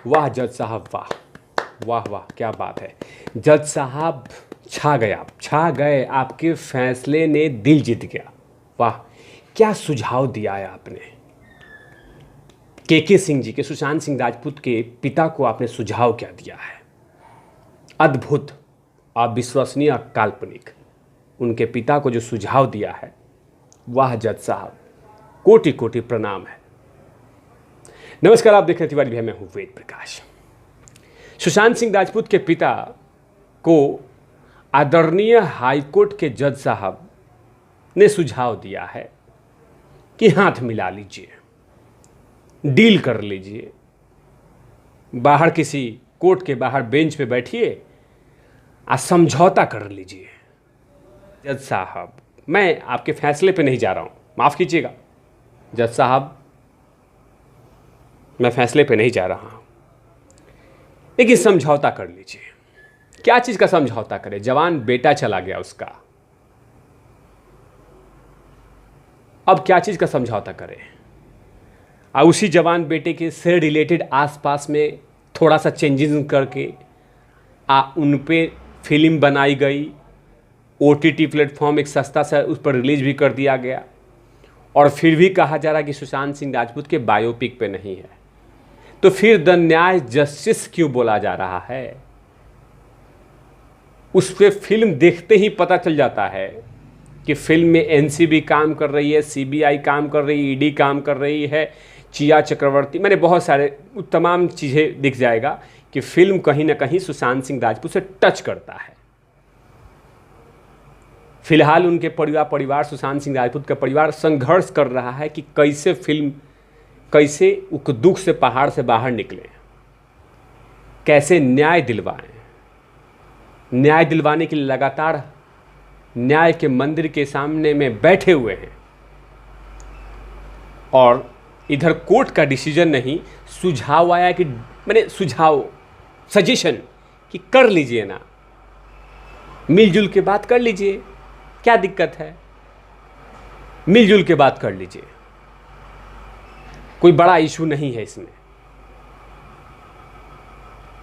वाह जज साहब, वाह वाह वाह, क्या बात है। जज साहब छा गए, आप छा गए, आपके फैसले ने दिल जीत गया। वाह, क्या सुझाव दिया है आपने। के सिंह जी के, सुशांत सिंह राजपूत के पिता को आपने सुझाव क्या दिया है। अद्भुत, अविश्वसनीय, काल्पनिक। उनके पिता को जो सुझाव दिया है, वाह जज साहब, कोटि कोटि प्रणाम है। नमस्कार, आप देख रहे तिवारी भैया, मैं हूं वेद प्रकाश। सुशांत सिंह राजपूत के पिता को आदरणीय हाईकोर्ट के जज साहब ने सुझाव दिया है कि हाथ मिला लीजिए, डील कर लीजिए, बाहर किसी कोर्ट के बाहर बेंच पे बैठिए और समझौता कर लीजिए। जज साहब, मैं आपके फैसले पे नहीं जा रहा हूं, माफ़ कीजिएगा जज साहब, मैं फैसले पे नहीं जा रहा हूं, लेकिन समझौता कर लीजिए। क्या चीज़ का समझौता करें? जवान बेटा चला गया उसका, अब क्या चीज़ का समझौता करें? और उसी जवान बेटे के से रिलेटेड आसपास में थोड़ा सा चेंजेस करके उन पे फिल्म बनाई गई, OTT प्लेटफॉर्म एक सस्ता सा उस पर रिलीज भी कर दिया गया, और फिर भी कहा जा रहा कि सुशांत सिंह राजपूत के बायोपिक पे नहीं है। तो फिर द न्याय जस्टिस क्यों बोला जा रहा है? उस पे फिल्म देखते ही पता चल जाता है कि फिल्म में NCB काम कर रही है, CBI काम कर रही है, ED काम कर रही है, चिया चक्रवर्ती, मैंने बहुत सारे तमाम चीज़ें दिख जाएगा कि फिल्म कहीं ना कहीं सुशांत सिंह राजपूत से टच करता है। फिलहाल उनके परिवार सुशांत सिंह राजपूत का परिवार संघर्ष कर रहा है कि कैसे फिल्म, कैसे उस दुख से पहाड़ से बाहर निकले, कैसे न्याय दिलवाएं। न्याय दिलवाने के लिए लगातार न्याय के मंदिर के सामने में बैठे हुए हैं, और इधर कोर्ट का डिसीजन नहीं, सुझाव आया कि मैंने सुझाव, सजेशन कि कर लीजिए ना, मिलजुल के बात कर लीजिए, क्या दिक्कत है, मिलजुल के बात कर लीजिए, कोई बड़ा इशू नहीं है इसमें।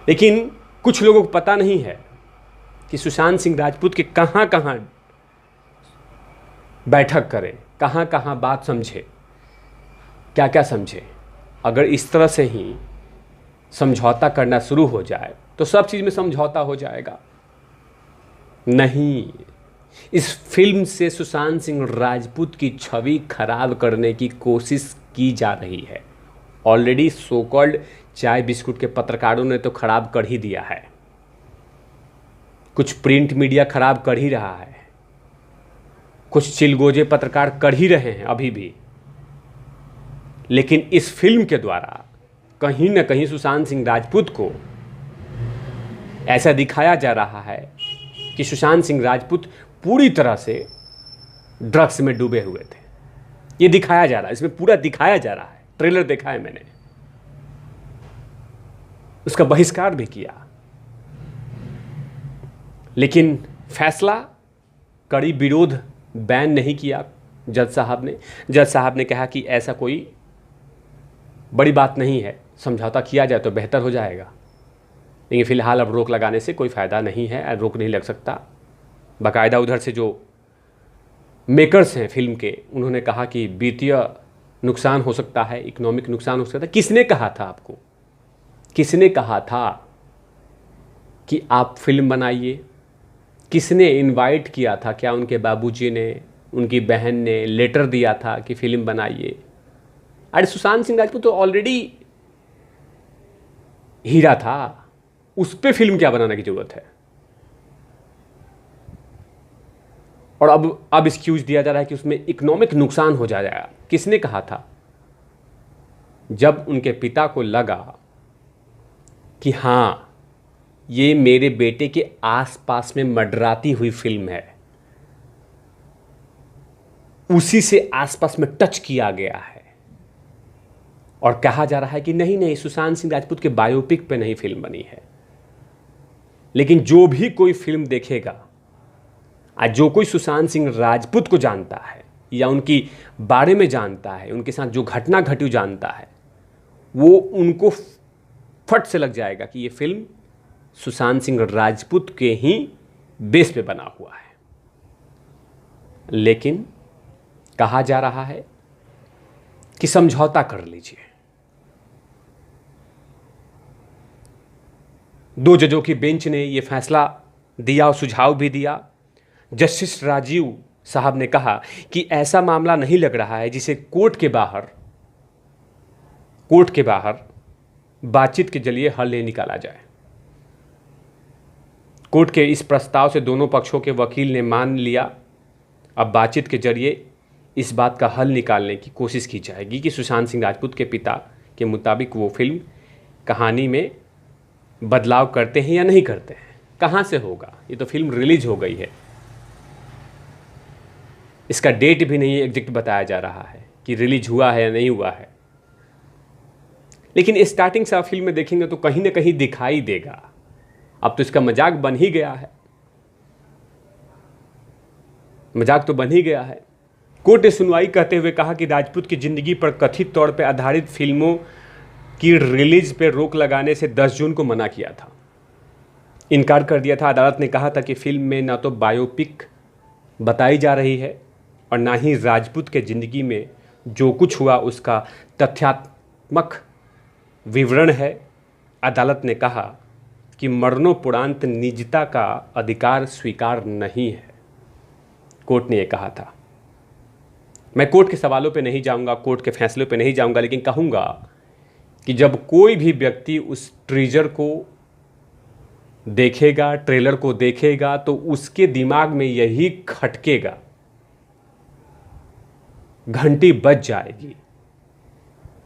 लेकिन कुछ लोगों को पता नहीं है कि सुशांत सिंह राजपूत के कहां कहां बैठक करें, कहां कहां बात समझे, क्या क्या समझे। अगर इस तरह से ही समझौता करना शुरू हो जाए तो सब चीज़ में समझौता हो जाएगा। नहीं, इस फिल्म से सुशांत सिंह राजपूत की छवि खराब करने की कोशिश की जा रही है। ऑलरेडी सो कॉल्ड चाय बिस्कुट के पत्रकारों ने तो खराब कर ही दिया है, कुछ प्रिंट मीडिया खराब कर ही रहा है, कुछ चिलगोजे पत्रकार कर ही रहे हैं अभी भी। लेकिन इस फिल्म के द्वारा कहीं ना कहीं सुशांत सिंह राजपूत को ऐसा दिखाया जा रहा है कि सुशांत सिंह राजपूत पूरी तरह से ड्रग्स में डूबे हुए थे। ये दिखाया जा रहा है, इसमें पूरा दिखाया जा रहा है। ट्रेलर देखा है मैंने, उसका बहिष्कार भी किया, लेकिन फैसला, कड़ी विरोध, बैन नहीं किया जज साहब ने। जज साहब ने कहा कि ऐसा कोई बड़ी बात नहीं है, समझौता किया जाए तो बेहतर हो जाएगा, लेकिन फ़िलहाल अब रोक लगाने से कोई फ़ायदा नहीं है, रोक नहीं लग सकता। बाकायदा उधर से जो मेकर्स हैं फिल्म के, उन्होंने कहा कि वित्तीय नुकसान हो सकता है, इकोनॉमिक नुकसान हो सकता है। किसने कहा था आपको, किसने कहा था कि आप फिल्म बनाइए? किसने इनवाइट किया था? क्या उनके बाबूजी ने, उनकी बहन ने लेटर दिया था कि फिल्म बनाइए? अरे सुशांत सिंह राजपूत तो ऑलरेडी हीरा था, उस पे फिल्म क्या बनाने की जरूरत है? और अब एक्सक्यूज दिया जा रहा है कि उसमें इकोनॉमिक नुकसान हो जाएगा। किसने कहा था? जब उनके पिता को लगा कि हाँ, ये मेरे बेटे के आसपास में मंडराती हुई फिल्म है, उसी से आसपास में टच किया गया है, और कहा जा रहा है कि नहीं नहीं, सुशांत सिंह राजपूत के बायोपिक पे नहीं फिल्म बनी है। लेकिन जो भी कोई फिल्म देखेगा, आज जो कोई सुशांत सिंह राजपूत को जानता है या उनकी बारे में जानता है, उनके साथ जो घटना घटी जानता है, वो उनको फट से लग जाएगा कि ये फिल्म सुशांत सिंह राजपूत के ही बेस पे बना हुआ है। लेकिन कहा जा रहा है कि समझौता कर लीजिए। 2 जजों की बेंच ने यह फैसला दिया और सुझाव भी दिया। जस्टिस राजीव साहब ने कहा कि ऐसा मामला नहीं लग रहा है जिसे कोर्ट के बाहर बातचीत के जरिए हल नहीं निकाला जाए। कोर्ट के इस प्रस्ताव से दोनों पक्षों के वकील ने मान लिया। अब बातचीत के जरिए इस बात का हल निकालने की कोशिश की जाएगी कि सुशांत सिंह राजपूत के पिता के मुताबिक वो फिल्म कहानी में बदलाव करते हैं या नहीं करते हैं। कहाँ से होगा? ये तो फिल्म रिलीज हो गई है, इसका डेट भी नहीं एग्जैक्ट बताया जा रहा है कि रिलीज हुआ है या नहीं हुआ है। लेकिन स्टार्टिंग से आप फिल्म में देखेंगे तो कहीं ना कहीं दिखाई देगा। अब तो इसका मजाक बन ही गया है, मजाक तो बन ही गया है। कोर्ट ने सुनवाई करते हुए कहा कि राजपूत की जिंदगी पर कथित तौर पर आधारित फिल्मों की रिलीज पर रोक लगाने से 10 जून को मना किया था, इनकार कर दिया था। अदालत ने कहा था कि फिल्म में ना तो बायोपिक बताई जा रही है और ना ही राजपूत के ज़िंदगी में जो कुछ हुआ उसका तथ्यात्मक विवरण है। अदालत ने कहा कि मरणोपरांत निजता का अधिकार स्वीकार नहीं है, कोर्ट ने यह कहा था। मैं कोर्ट के सवालों पे नहीं जाऊंगा, कोर्ट के फैसलों पे नहीं जाऊंगा, लेकिन कहूंगा कि जब कोई भी व्यक्ति उस ट्रीजर को देखेगा, ट्रेलर को देखेगा, तो उसके दिमाग में यही खटकेगा, घंटी बज जाएगी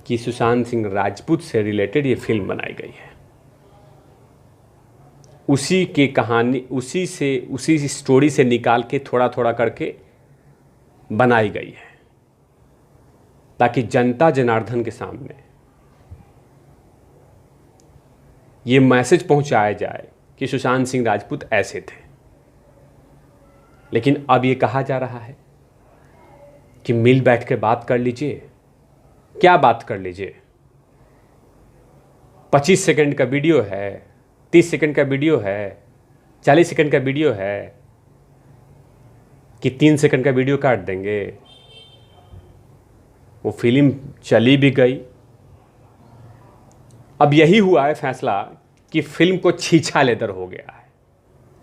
कि सुशांत सिंह राजपूत से रिलेटेड ये फिल्म बनाई गई है। उसी के कहानी उसी स्टोरी से निकाल के थोड़ा थोड़ा करके बनाई गई है, ताकि जनता जनार्दन के सामने ये मैसेज पहुंचाया जाए कि सुशांत सिंह राजपूत ऐसे थे। लेकिन अब ये कहा जा रहा है कि मिल बैठ के बात कर लीजिए। क्या बात कर लीजिए? 25 सेकंड का वीडियो है, 30 सेकंड का वीडियो है, 40 सेकंड का वीडियो है कि 3 सेकंड का वीडियो काट देंगे। वो फिल्म चली भी गई। अब यही हुआ है फैसला कि फिल्म को छीछा लेदर हो गया है।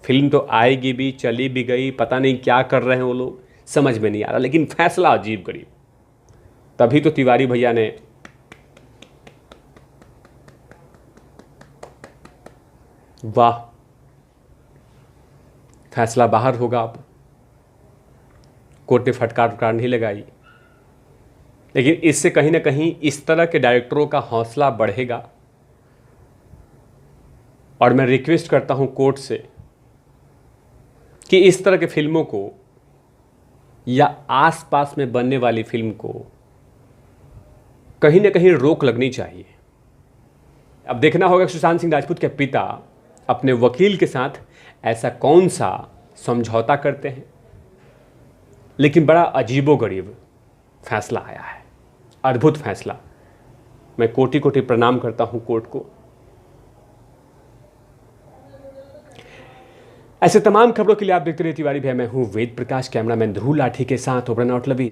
फिल्म तो आएगी भी, चली भी गई, पता नहीं क्या कर रहे हैं वो लोग, समझ में नहीं आ रहा। लेकिन फैसला अजीब गरीब। तभी तो तिवारी भैया ने वाह, फैसला बाहर होगा। अब कोर्ट ने फटकार नहीं लगाई, लेकिन इससे कहीं ना कहीं इस तरह के डायरेक्टरों का हौसला बढ़ेगा। और मैं रिक्वेस्ट करता हूं कोर्ट से कि इस तरह के फिल्मों को या आसपास में बनने वाली फिल्म को कहीं ना कहीं रोक लगनी चाहिए। अब देखना होगा कि सुशांत सिंह राजपूत के पिता अपने वकील के साथ ऐसा कौन सा समझौता करते हैं। लेकिन बड़ा अजीबोगरीब फैसला आया है, अद्भुत फैसला। मैं कोटि कोटि प्रणाम करता हूं कोर्ट को। ऐसे तमाम खबरों के लिए आप देखते रहिए तिवारी भैया। मैं हूं वेद प्रकाश, कैमरामैन ध्रुव लाठी के साथ ओबरन आउटलवी।